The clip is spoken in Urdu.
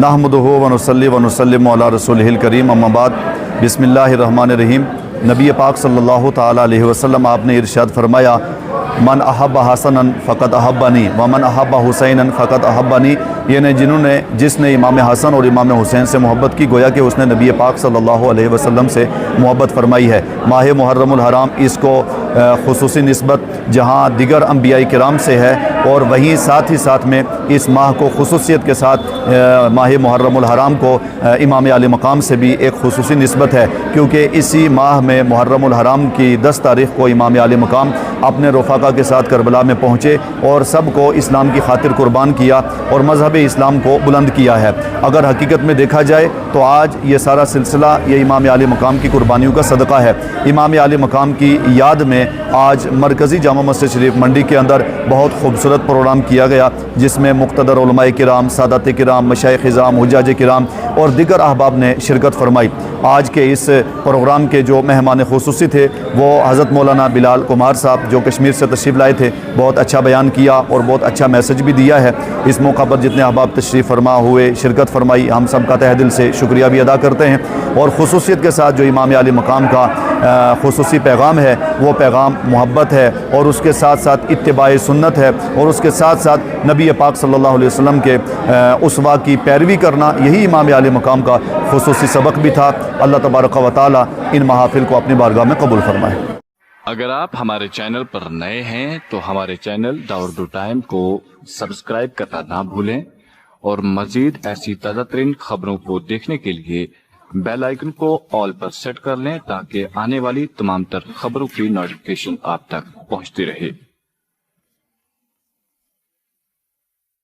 نحمدہ و نصلی و نسلم علی رسولہ الکریم، اما بعد، بسم اللہ الرحمن الرحیم۔ نبی پاک صلی اللہ تعالیٰ علیہ وسلم آپ نے ارشاد فرمایا، من احب حسنا فقد احبنی ومن احب حسینا فقد احبنی، یعنی جس نے امام حسن اور امام حسین سے محبت کی، گویا کہ اس نے نبی پاک صلی اللہ علیہ وسلم سے محبت فرمائی ہے۔ ماہ محرم الحرام، اس کو خصوصی نسبت جہاں دیگر انبیاء کرام سے ہے، اور وہیں ساتھ ہی ساتھ میں اس ماہ کو خصوصیت کے ساتھ ماہ محرم الحرام کو امام عالی مقام سے بھی ایک خصوصی نسبت ہے، کیونکہ اسی ماہ میں محرم الحرام کی 10 تاریخ کو امام عالی مقام اپنے رفقا کے ساتھ کربلا میں پہنچے اور سب کو اسلام کی خاطر قربان کیا اور مذہب اسلام کو بلند کیا ہے۔ اگر حقیقت میں دیکھا جائے تو آج یہ سارا سلسلہ یہ امام عالی مقام کی قربانیوں کا صدقہ ہے۔ امام عالی مقام کی یاد میں آج مرکزی جامع مسجد شریف منڈی کے اندر بہت خوبصورت پروگرام کیا گیا، جس میں مقتدر علماء کرام، سادات کرام، مشائخ اعظام، حجاج کرام اور دیگر احباب نے شرکت فرمائی۔ آج کے اس پروگرام کے جو مہمان خصوصی تھے وہ حضرت مولانا بلال کمار صاحب، جو کشمیر سے تشریف لائے تھے۔ بہت اچھا بیان کیا اور بہت اچھا میسج بھی دیا ہے۔ اس موقع پر جتنے احباب تشریف فرما ہوئے، شرکت فرمائی، ہم سب کا تہ دل سے شکریہ بھی ادا کرتے ہیں۔ اور خصوصیت کے ساتھ جو امام عالی مقام کا خصوصی پیغام ہے، وہ پیغام محبت ہے، اور اس کے ساتھ ساتھ اتباع سنت ہے، اور اس کے ساتھ ساتھ نبی پاک صلی اللہ علیہ وسلم کے اسوہ کی پیروی کرنا، یہی امام عالی مقام کا خصوصی سبق بھی تھا۔ اللہ تبارک و تعالی ان محافل کو اپنی بارگاہ میں قبول فرمائے۔ اگر آپ ہمارے چینل پر نئے ہیں تو ہمارے چینل داوردو ٹائم کو سبسکرائب کرنا نہ بھولیں، اور مزید ایسی تازہ ترین خبروں کو دیکھنے کے لیے بیل آئیکن کو آل پر سیٹ کر لیں، تاکہ آنے والی تمام تر خبروں کی نوٹیفیکیشن آپ تک پہنچتی رہے۔